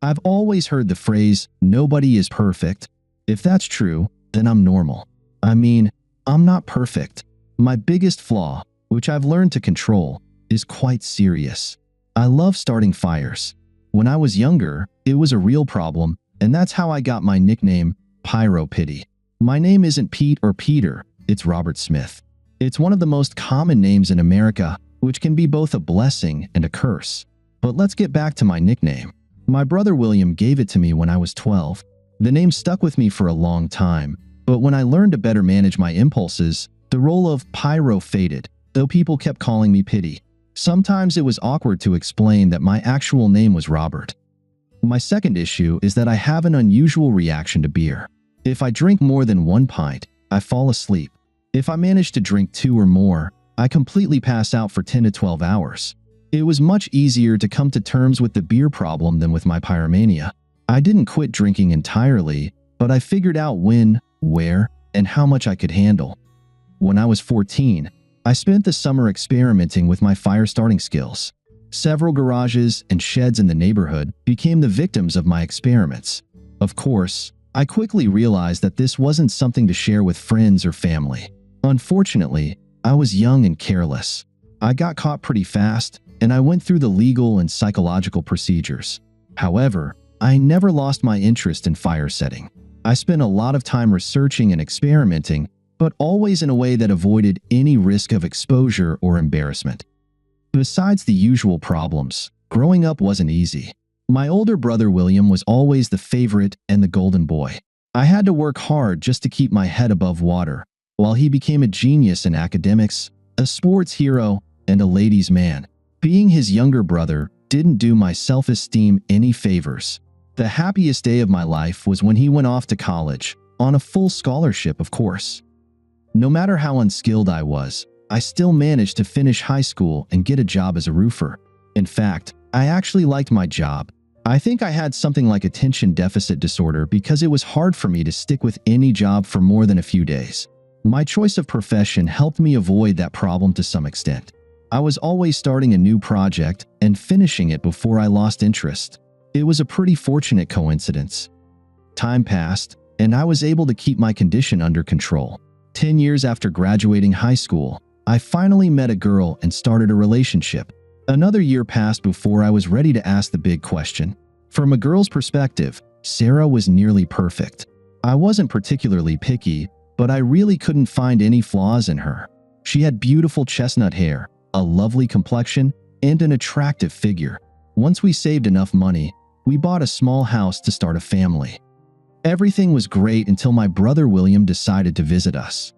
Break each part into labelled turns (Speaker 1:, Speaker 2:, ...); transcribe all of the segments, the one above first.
Speaker 1: I've always heard the phrase, nobody is perfect. If that's true, then I'm normal. I mean, I'm not perfect. My biggest flaw, which I've learned to control, is quite serious. I love starting fires. When I was younger, it was a real problem, and that's how I got my nickname, Pyro Pity. My name isn't Pete or Peter, it's Robert Smith. It's one of the most common names in America, which can be both a blessing and a curse. But let's get back to my nickname. My brother William gave it to me when I was 12. The name stuck with me for a long time, but when I learned to better manage my impulses, the role of Pyro faded, though people kept calling me Pity. Sometimes it was awkward to explain that my actual name was Robert. My second issue is that I have an unusual reaction to beer. If I drink more than 1 pint, I fall asleep. If I manage to drink 2 or more, I completely pass out for 10 to 12 hours. It was much easier to come to terms with the beer problem than with my pyromania. I didn't quit drinking entirely, but I figured out when, where, and how much I could handle. When I was 14, I spent the summer experimenting with my fire starting skills. Several garages and sheds in the neighborhood became the victims of my experiments. Of course, I quickly realized that this wasn't something to share with friends or family. Unfortunately, I was young and careless. I got caught pretty fast, and I went through the legal and psychological procedures. However, I never lost my interest in fire setting. I spent a lot of time researching and experimenting, but always in a way that avoided any risk of exposure or embarrassment. Besides the usual problems, growing up wasn't easy. My older brother William was always the favorite and the golden boy. I had to work hard just to keep my head above water, while he became a genius in academics, a sports hero, and a ladies' man. Being his younger brother didn't do my self-esteem any favors. The happiest day of my life was when he went off to college, on a full scholarship, of course. No matter how unskilled I was, I still managed to finish high school and get a job as a roofer. In fact, I actually liked my job. I think I had something like attention deficit disorder because it was hard for me to stick with any job for more than a few days. My choice of profession helped me avoid that problem to some extent. I was always starting a new project and finishing it before I lost interest. It was a pretty fortunate coincidence. Time passed, and I was able to keep my condition under control. 10 years after graduating high school, I finally met a girl and started a relationship. Another year passed before I was ready to ask the big question. From a girl's perspective, Sarah was nearly perfect. I wasn't particularly picky, but I really couldn't find any flaws in her. She had beautiful chestnut hair, a lovely complexion, and an attractive figure. Once we saved enough money, we bought a small house to start a family. Everything was great until my brother William decided to visit us.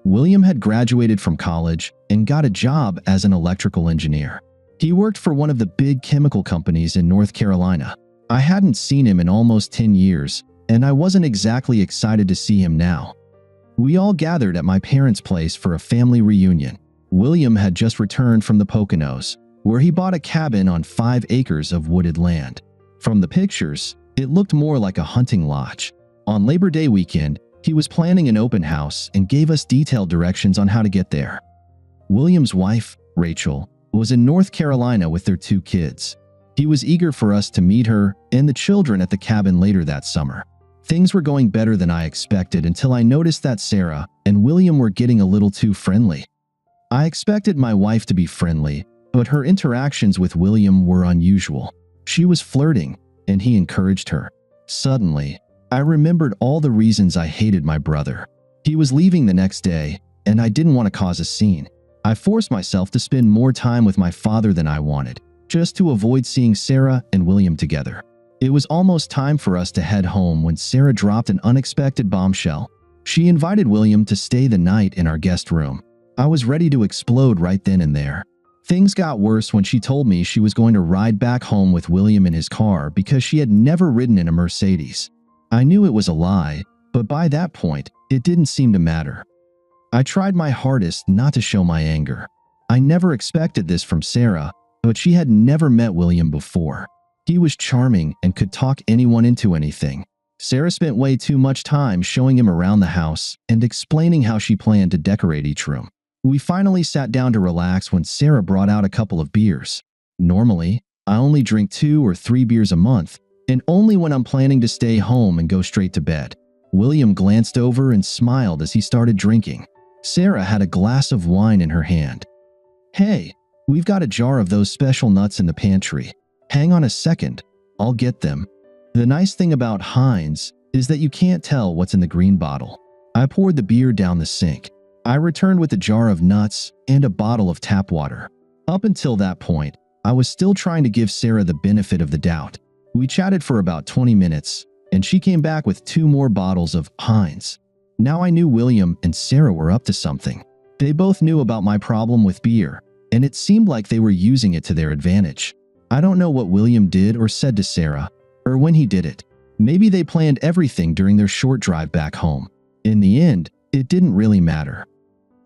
Speaker 1: William had graduated from college and got a job as an electrical engineer. He worked for one of the big chemical companies in North Carolina. I hadn't seen him in almost 10 years, and I wasn't exactly excited to see him now. We all gathered at my parents' place for a family reunion. William had just returned from the Poconos, where he bought a cabin on 5 acres of wooded land. From the pictures, it looked more like a hunting lodge. On Labor Day weekend, he was planning an open house and gave us detailed directions on how to get there. William's wife, Rachel, was in North Carolina with their 2 kids. He was eager for us to meet her and the children at the cabin later that summer. Things were going better than I expected until I noticed that Sarah and William were getting a little too friendly. I expected my wife to be friendly, but her interactions with William were unusual. She was flirting, and he encouraged her. Suddenly, I remembered all the reasons I hated my brother. He was leaving the next day, and I didn't want to cause a scene. I forced myself to spend more time with my father than I wanted, just to avoid seeing Sarah and William together. It was almost time for us to head home when Sarah dropped an unexpected bombshell. She invited William to stay the night in our guest room. I was ready to explode right then and there. Things got worse when she told me she was going to ride back home with William in his car because she had never ridden in a Mercedes. I knew it was a lie, but by that point, it didn't seem to matter. I tried my hardest not to show my anger. I never expected this from Sarah, but she had never met William before. He was charming and could talk anyone into anything. Sarah spent way too much time showing him around the house and explaining how she planned to decorate each room. We finally sat down to relax when Sarah brought out a couple of beers. Normally, I only drink 2 or 3 beers a month, and only when I'm planning to stay home and go straight to bed. William glanced over and smiled as he started drinking. Sarah had a glass of wine in her hand. "Hey, we've got a jar of those special nuts in the pantry. Hang on a second, I'll get them." The nice thing about Heinz is that you can't tell what's in the green bottle. I poured the beer down the sink. I returned with a jar of nuts and a bottle of tap water. Up until that point, I was still trying to give Sarah the benefit of the doubt. We chatted for about 20 minutes, and she came back with 2 more bottles of Heinz. Now I knew William and Sarah were up to something. They both knew about my problem with beer, and it seemed like they were using it to their advantage. I don't know what William did or said to Sarah, or when he did it. Maybe they planned everything during their short drive back home. In the end, it didn't really matter.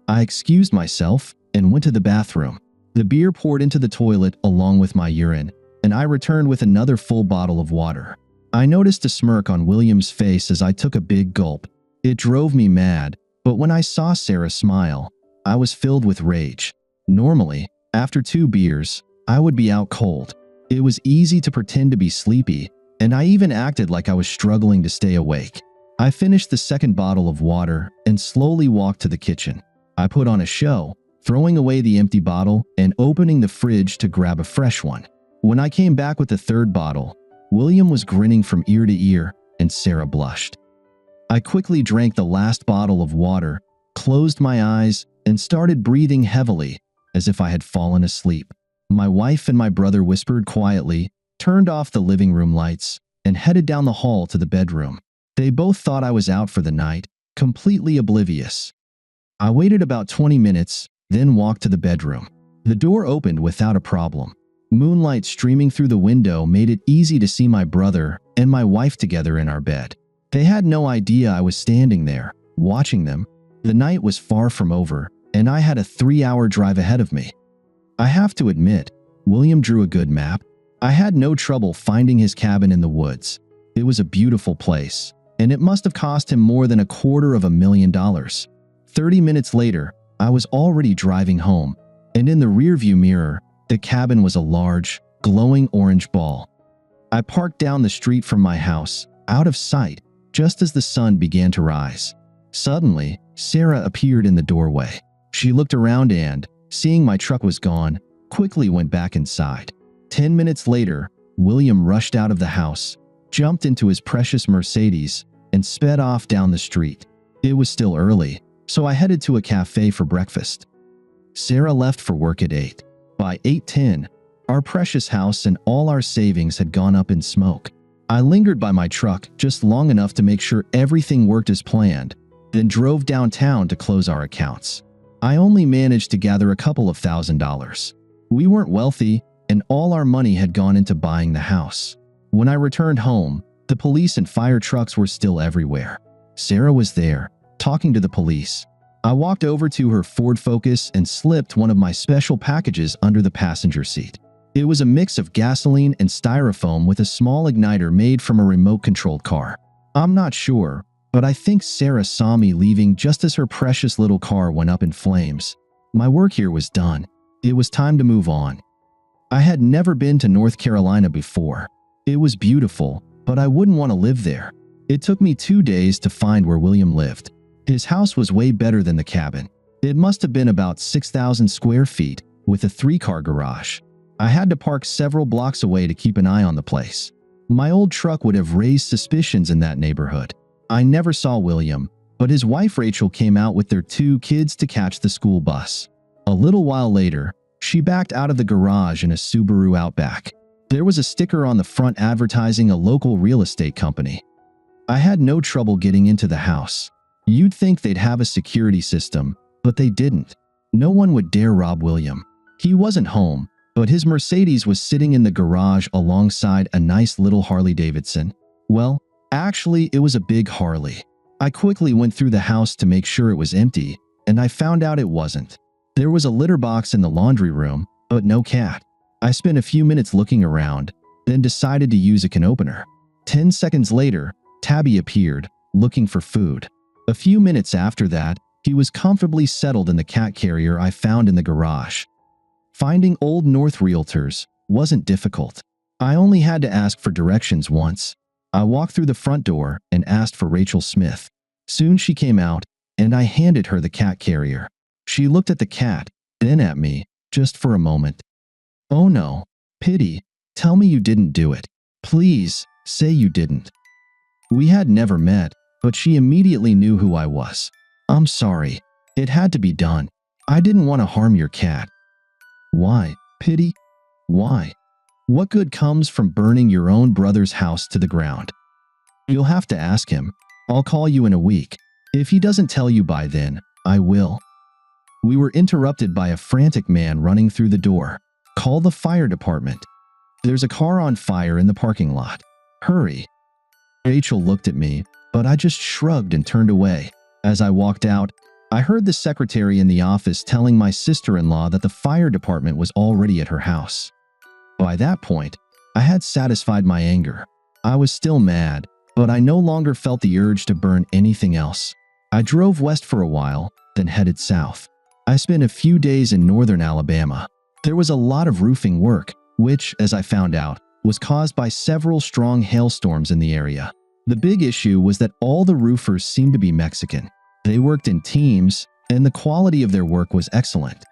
Speaker 1: I excused myself and went to the bathroom. The beer poured into the toilet along with my urine, and I returned with another full bottle of water. I noticed a smirk on William's face as I took a big gulp. It drove me mad, but when I saw Sarah smile, I was filled with rage. Normally, after 2 beers, I would be out cold. It was easy to pretend to be sleepy, and I even acted like I was struggling to stay awake. I finished the second bottle of water and slowly walked to the kitchen. I put on a show, throwing away the empty bottle and opening the fridge to grab a fresh one. When I came back with the third bottle, William was grinning from ear to ear, and Sarah blushed. I quickly drank the last bottle of water, closed my eyes, and started breathing heavily, as if I had fallen asleep. My wife and my brother whispered quietly, turned off the living room lights, and headed down the hall to the bedroom. They both thought I was out for the night, completely oblivious. I waited about 20 minutes, then walked to the bedroom. The door opened without a problem. Moonlight streaming through the window made it easy to see my brother and my wife together in our bed. They had no idea I was standing there, watching them. The night was far from over, and I had a 3-hour drive ahead of me. I have to admit, William drew a good map. I had no trouble finding his cabin in the woods. It was a beautiful place, and it must have cost him more than $250,000. 30 minutes later, I was already driving home, and in the rearview mirror, the cabin was a large, glowing orange ball. I parked down the street from my house, out of sight, just as the sun began to rise. Suddenly, Sarah appeared in the doorway. She looked around and, seeing my truck was gone, quickly went back inside. 10 minutes later, William rushed out of the house, jumped into his precious Mercedes, and sped off down the street. It was still early, so I headed to a cafe for breakfast. Sarah left for work at 8. By 8:10, our precious house and all our savings had gone up in smoke. I lingered by my truck just long enough to make sure everything worked as planned, then drove downtown to close our accounts. I only managed to gather a couple of $1,000s. We weren't wealthy, and all our money had gone into buying the house. When I returned home, the police and fire trucks were still everywhere. Sarah was there, talking to the police. I walked over to her Ford Focus and slipped one of my special packages under the passenger seat. It was a mix of gasoline and styrofoam with a small igniter made from a remote-controlled car. I'm not sure, but I think Sarah saw me leaving just as her precious little car went up in flames. My work here was done. It was time to move on. I had never been to North Carolina before. It was beautiful, but I wouldn't want to live there. It took me 2 days to find where William lived. His house was way better than the cabin. It must have been about 6,000 square feet with a 3-car garage. I had to park several blocks away to keep an eye on the place. My old truck would have raised suspicions in that neighborhood. I never saw William, but his wife Rachel came out with their 2 kids to catch the school bus. A little while later, she backed out of the garage in a Subaru Outback. There was a sticker on the front advertising a local real estate company. I had no trouble getting into the house. You'd think they'd have a security system, but they didn't. No one would dare rob William. He wasn't home, but his Mercedes was sitting in the garage alongside a nice little Harley Davidson. Well, actually, it was a big Harley. I quickly went through the house to make sure it was empty, and I found out it wasn't. There was a litter box in the laundry room, but no cat. I spent a few minutes looking around, then decided to use a can opener. 10 seconds later, Tabby appeared, looking for food. A few minutes after that, he was comfortably settled in the cat carrier I found in the garage. Finding Old North Realtors wasn't difficult. I only had to ask for directions once. I walked through the front door and asked for Rachel Smith. Soon she came out, and I handed her the cat carrier. She looked at the cat, then at me, just for a moment. "Oh no, pity, tell me you didn't do it. Please, say you didn't." We had never met, but she immediately knew who I was. "I'm sorry. It had to be done. I didn't want to harm your cat." "Why, pity? Why? What good comes from burning your own brother's house to the ground?" "You'll have to ask him. I'll call you in a week. If he doesn't tell you by then, I will." We were interrupted by a frantic man running through the door. "Call the fire department. There's a car on fire in the parking lot. Hurry." Rachel looked at me, but I just shrugged and turned away. As I walked out, I heard the secretary in the office telling my sister-in-law that the fire department was already at her house. By that point, I had satisfied my anger. I was still mad, but I no longer felt the urge to burn anything else. I drove west for a while, then headed south. I spent a few days in northern Alabama. There was a lot of roofing work, which, as I found out, was caused by several strong hailstorms in the area. The big issue was that all the roofers seemed to be Mexican. They worked in teams, and the quality of their work was excellent.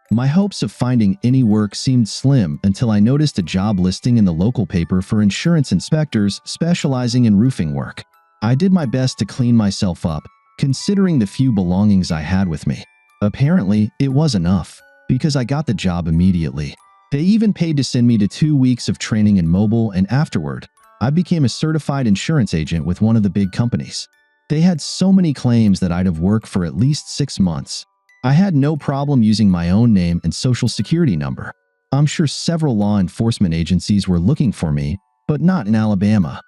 Speaker 1: My hopes of finding any work seemed slim until I noticed a job listing in the local paper for insurance inspectors specializing in roofing work. I did my best to clean myself up, considering the few belongings I had with me. Apparently, it was enough, because I got the job immediately. They even paid to send me to 2 weeks of training in mobile, and afterward, I became a certified insurance agent with one of the big companies. They had so many claims that I'd have worked for at least 6 months. I had no problem using my own name and social security number. I'm sure several law enforcement agencies were looking for me, but not in Alabama.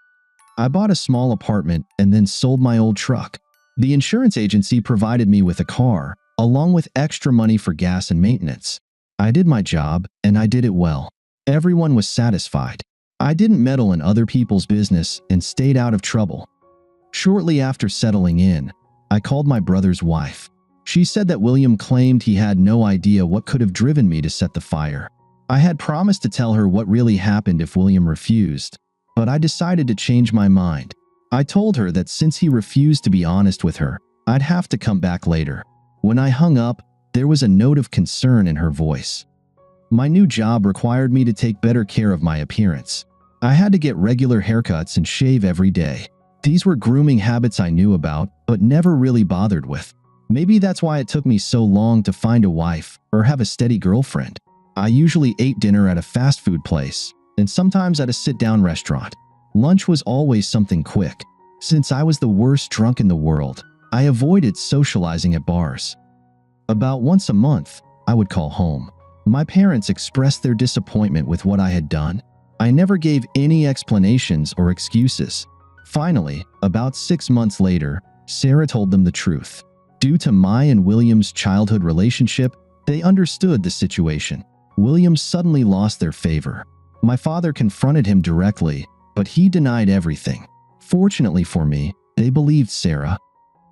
Speaker 1: I bought a small apartment and then sold my old truck. The insurance agency provided me with a car, along with extra money for gas and maintenance. I did my job, and I did it well. Everyone was satisfied. I didn't meddle in other people's business and stayed out of trouble. Shortly after settling in, I called my brother's wife. She said that William claimed he had no idea what could have driven me to set the fire. I had promised to tell her what really happened if William refused, but I decided to change my mind. I told her that since he refused to be honest with her, I'd have to come back later. When I hung up, there was a note of concern in her voice. My new job required me to take better care of my appearance. I had to get regular haircuts and shave every day. These were grooming habits I knew about, but never really bothered with. Maybe that's why it took me so long to find a wife or have a steady girlfriend. I usually ate dinner at a fast food place, and sometimes at a sit-down restaurant. Lunch was always something quick. Since I was the worst drunk in the world, I avoided socializing at bars. About once a month, I would call home. My parents expressed their disappointment with what I had done. I never gave any explanations or excuses. Finally, about 6 months later, Sarah told them the truth. Due to my and William's childhood relationship, they understood the situation. William suddenly lost their favor. My father confronted him directly, but he denied everything. Fortunately for me, they believed Sarah.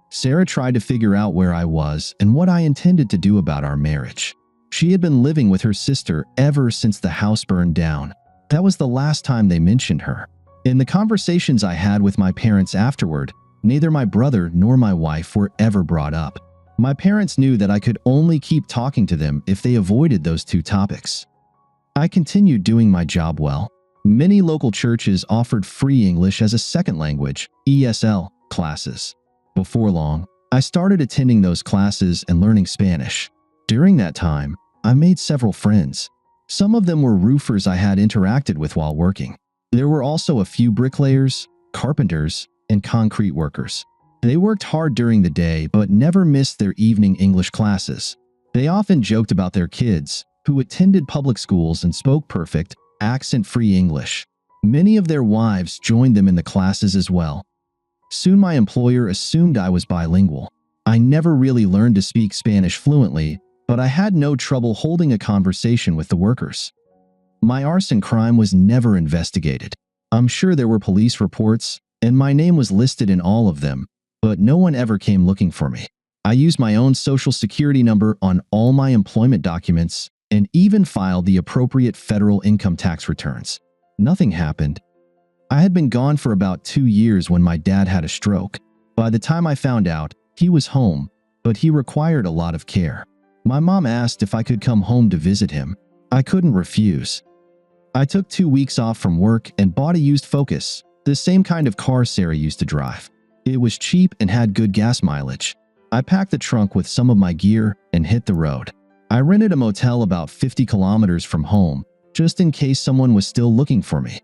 Speaker 1: Sarah tried to figure out where I was and what I intended to do about our marriage. She had been living with her sister ever since the house burned down. That was the last time they mentioned her. In the conversations I had with my parents afterward, neither my brother nor my wife were ever brought up. My parents knew that I could only keep talking to them if they avoided those two topics. I continued doing my job well. Many local churches offered free English as a second language, ESL, classes. Before long, I started attending those classes and learning Spanish. During that time, I made several friends. Some of them were roofers I had interacted with while working. There were also a few bricklayers, carpenters, and concrete workers. They worked hard during the day but never missed their evening English classes. They often joked about their kids, who attended public schools and spoke perfect, accent-free English. Many of their wives joined them in the classes as well. Soon my employer assumed I was bilingual. I never really learned to speak Spanish fluently, but I had no trouble holding a conversation with the workers. My arson crime was never investigated. I'm sure there were police reports, and my name was listed in all of them, but no one ever came looking for me. I used my own social security number on all my employment documents and even filed the appropriate federal income tax returns. Nothing happened. I had been gone for about 2 years when my dad had a stroke. By the time I found out, he was home, but he required a lot of care. My mom asked if I could come home to visit him. I couldn't refuse. I took 2 weeks off from work and bought a used Focus, the same kind of car Sarah used to drive. It was cheap and had good gas mileage. I packed the trunk with some of my gear and hit the road. I rented a motel about 50 kilometers from home, just in case someone was still looking for me.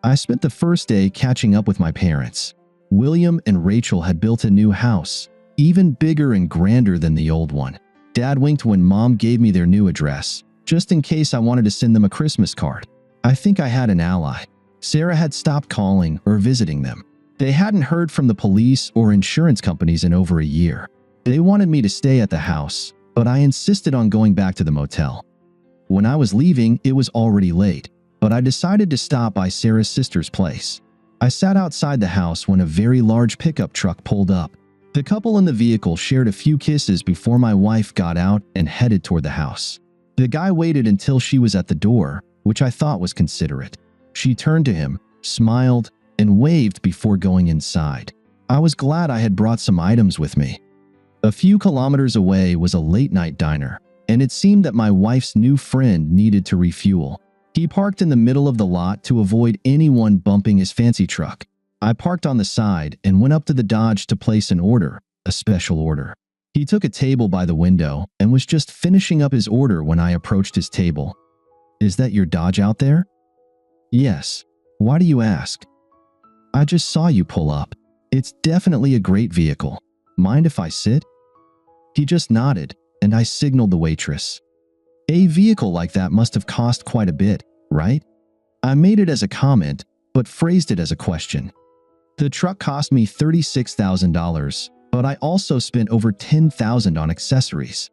Speaker 1: I spent the first day catching up with my parents. William and Rachel had built a new house, even bigger and grander than the old one. Dad winked when Mom gave me their new address, just in case I wanted to send them a Christmas card. I think I had an ally. Sarah had stopped calling or visiting them. They hadn't heard from the police or insurance companies in over a year. They wanted me to stay at the house, but I insisted on going back to the motel. When I was leaving, it was already late, but I decided to stop by Sarah's sister's place. I sat outside the house when a very large pickup truck pulled up. The couple in the vehicle shared a few kisses before my wife got out and headed toward the house. The guy waited until she was at the door, which I thought was considerate. She turned to him, smiled, and waved before going inside. I was glad I had brought some items with me. A few kilometers away was a late-night diner, and it seemed that my wife's new friend needed to refuel. He parked in the middle of the lot to avoid anyone bumping his fancy truck. I parked on the side and went up to the Dodge to place an order, a special order. He took a table by the window and was just finishing up his order when I approached his table. "Is that your Dodge out there?" "Yes. Why do you ask?" "I just saw you pull up. It's definitely a great vehicle. Mind if I sit?" He just nodded, and I signaled the waitress. "A vehicle like that must have cost quite a bit, right?" I made it as a comment, but phrased it as a question. "The truck cost me $36,000, but I also spent over $10,000 on accessories."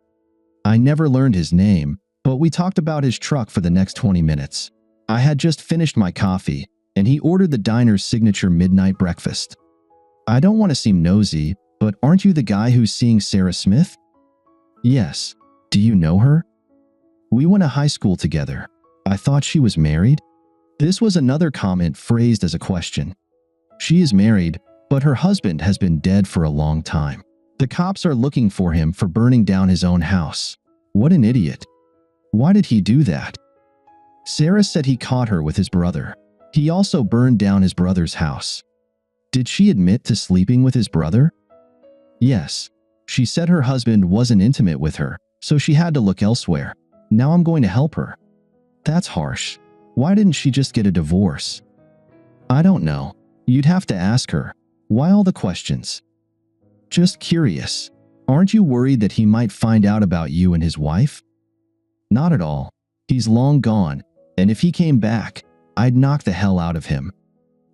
Speaker 1: I never learned his name, but we talked about his truck for the next 20 minutes. I had just finished my coffee, and he ordered the diner's signature midnight breakfast. "I don't want to seem nosy, but aren't you the guy who's seeing Sarah Smith?" "Yes. Do you know her?" "We went to high school together. I thought she was married." This was another comment phrased as a question. "She is married, but her husband has been dead for a long time. The cops are looking for him for burning down his own house." "What an idiot. Why did he do that?" "Sarah said he caught her with his brother. He also burned down his brother's house." "Did she admit to sleeping with his brother?" "Yes. She said her husband wasn't intimate with her, so she had to look elsewhere. Now I'm going to help her." "That's harsh. Why didn't she just get a divorce?" "I don't know. You'd have to ask her. Why all the questions?" "Just curious. Aren't you worried that he might find out about you and his wife?" "Not at all. He's long gone, and if he came back, I'd knock the hell out of him."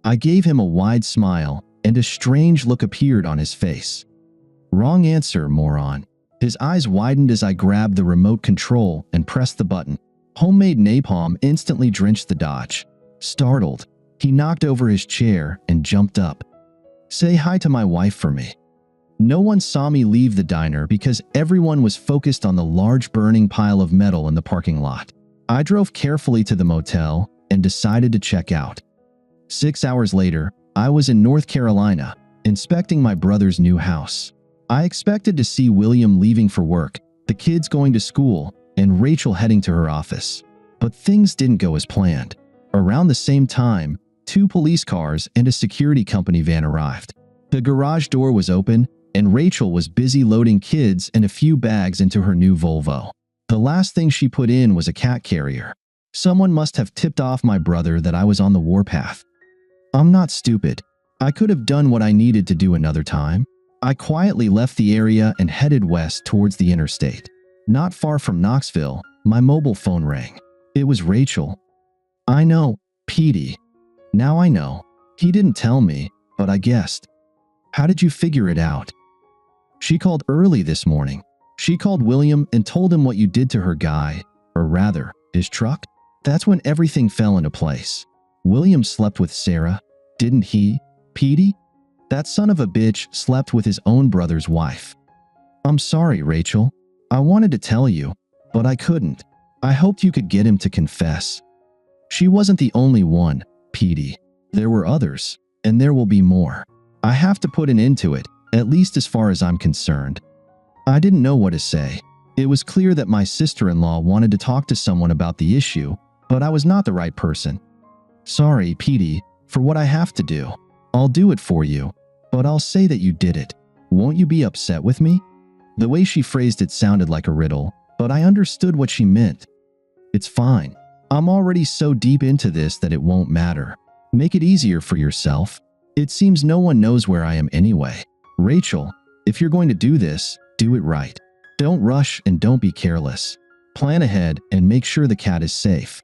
Speaker 1: I gave him a wide smile, and a strange look appeared on his face. "Wrong answer, moron." His eyes widened as I grabbed the remote control and pressed the button. Homemade napalm instantly drenched the Dodge. Startled, he knocked over his chair and jumped up. "Say hi to my wife for me." No one saw me leave the diner because everyone was focused on the large burning pile of metal in the parking lot. I drove carefully to the motel and decided to check out. 6 hours later, I was in North Carolina, inspecting my brother's new house. I expected to see William leaving for work, the kids going to school, and Rachel heading to her office. But things didn't go as planned. Around the same time, 2 police cars and a security company van arrived. The garage door was open, and Rachel was busy loading kids and a few bags into her new Volvo. The last thing she put in was a cat carrier. Someone must have tipped off my brother that I was on the warpath. I'm not stupid. I could have done what I needed to do another time. I quietly left the area and headed west towards the interstate. Not far from Knoxville, my mobile phone rang. It was Rachel. "I know, Petey. Now I know. He didn't tell me, but I guessed." "How did you figure it out?" "She called early this morning. She called William and told him what you did to her guy, or rather, his truck. That's when everything fell into place. William slept with Sarah, didn't he, Petey? That son of a bitch slept with his own brother's wife." "I'm sorry, Rachel. I wanted to tell you, but I couldn't. I hoped you could get him to confess." She wasn't the only one, Petey. There were others, and there will be more. I have to put an end to it, at least as far as I'm concerned. I didn't know what to say. It was clear that my sister-in-law wanted to talk to someone about the issue, but I was not the right person. Sorry, Petey, for what I have to do. I'll do it for you, but I'll say that you did it. Won't you be upset with me? The way she phrased it sounded like a riddle, but I understood what she meant. It's fine. I'm already so deep into this that it won't matter. Make it easier for yourself. It seems no one knows where I am anyway. Rachel, if you're going to do this, do it right. Don't rush and don't be careless. Plan ahead and make sure the cat is safe.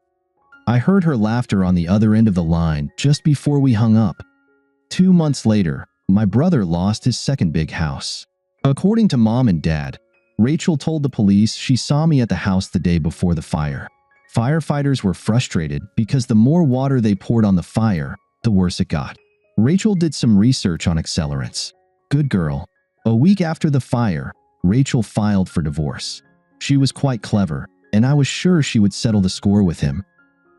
Speaker 1: I heard her laughter on the other end of the line just before we hung up. 2 months later, my brother lost his second big house. According to Mom and Dad, Rachel told the police she saw me at the house the day before the fire. Firefighters were frustrated because the more water they poured on the fire, the worse it got. Rachel did some research on accelerants. Good girl. A week after the fire, Rachel filed for divorce. She was quite clever, and I was sure she would settle the score with him.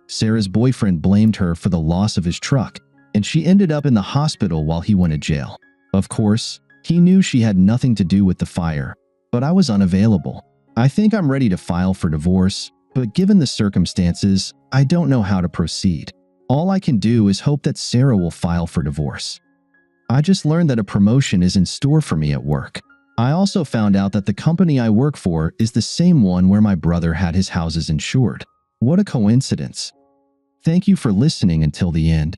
Speaker 1: Sarah's boyfriend blamed her for the loss of his truck, and she ended up in the hospital while he went to jail. Of course, he knew she had nothing to do with the fire, but I was unavailable. I think I'm ready to file for divorce, but given the circumstances, I don't know how to proceed. All I can do is hope that Sarah will file for divorce. I just learned that a promotion is in store for me at work. I also found out that the company I work for is the same one where my brother had his houses insured. What a coincidence. Thank you for listening until the end.